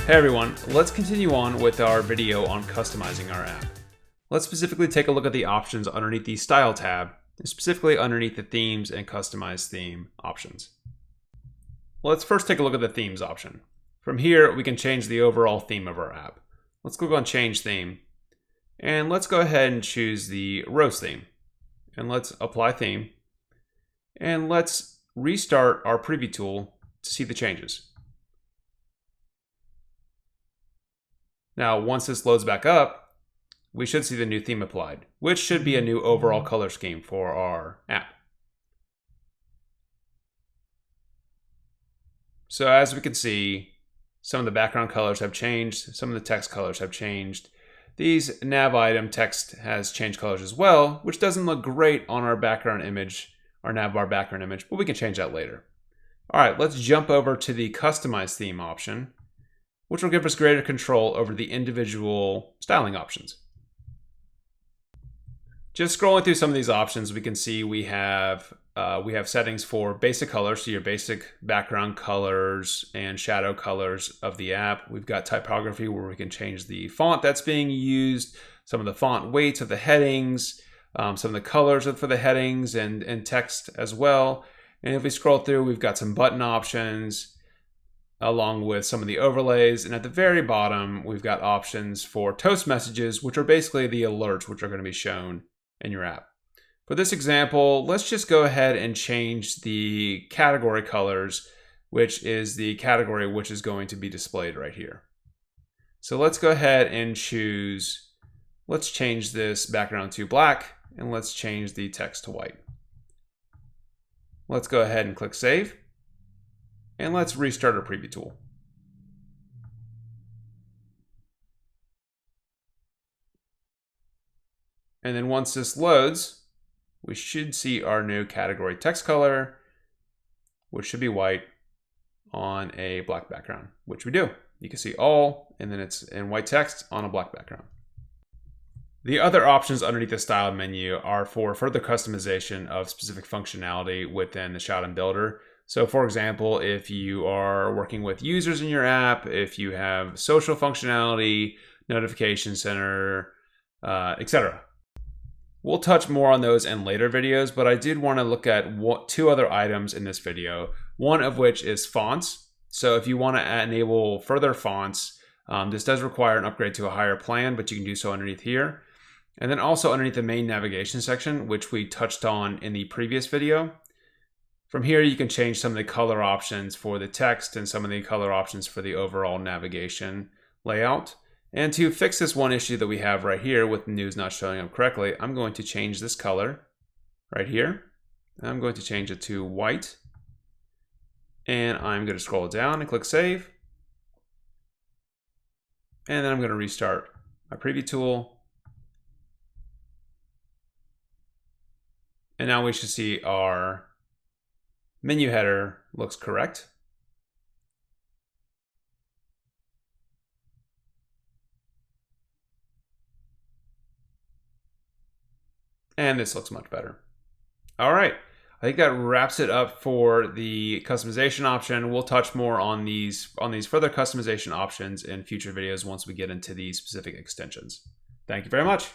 Hey everyone, let's continue on with our video on customizing our app. Let's specifically take a look at the options underneath the Style tab, and specifically underneath the Themes and Customize Theme options. Let's first take a look at the Themes option. From here, we can change the overall theme of our app. Let's click on Change Theme, and let's go ahead and choose the Rose theme. And let's apply theme, and let's restart our preview tool to see the changes. Now, once this loads back up, we should see the new theme applied, which should be a new overall color scheme for our app. So as we can see, some of the background colors have changed, some of the text colors have changed. These nav item text has changed colors as well, which doesn't look great on our background image, our nav bar background image, but we can change that later. All right, let's jump over to the Customize Theme option, which will give us greater control over the individual styling options. Just scrolling through some of these options, we can see we have settings for basic colors, so your basic background colors and shadow colors of the app. We've got typography where we can change the font that's being used, some of the font weights of the headings, some of the colors for the headings and text as well. And if we scroll through, we've got some button options, along with some of the overlays. And at the very bottom, we've got options for toast messages, which are basically the alerts which are going to be shown in your app. For this example, let's just go ahead and change the category colors, which is the category which is going to be displayed right here. So let's go ahead and choose, let's change this background to black, and let's change the text to white. Let's go ahead and click Save. And let's restart our preview tool. And then once this loads, we should see our new category text color, which should be white on a black background, which we do. You can see all, and then it's in white text on a black background. The other options underneath the Style menu are for further customization of specific functionality within the Shoutem builder. So for example, if you are working with users in your app, if you have social functionality, notification center, etc. We'll touch more on those in later videos, but I did want to look at two other items in this video, one of which is fonts. So if you want to enable further fonts, this does require an upgrade to a higher plan, but you can do so underneath here. And then also underneath the main navigation section, which we touched on in the previous video. From here, you can change some of the color options for the text and some of the color options for the overall navigation layout. And to fix this one issue that we have right here with news not showing up correctly, I'm going to change this color right here. I'm going to change it to white. And I'm going to scroll down and click Save. And then I'm going to restart my preview tool. And now we should see our menu header looks correct. And this looks much better. All right, I think that wraps it up for the customization option. We'll touch more on these further customization options in future videos once we get into these specific extensions. Thank you very much.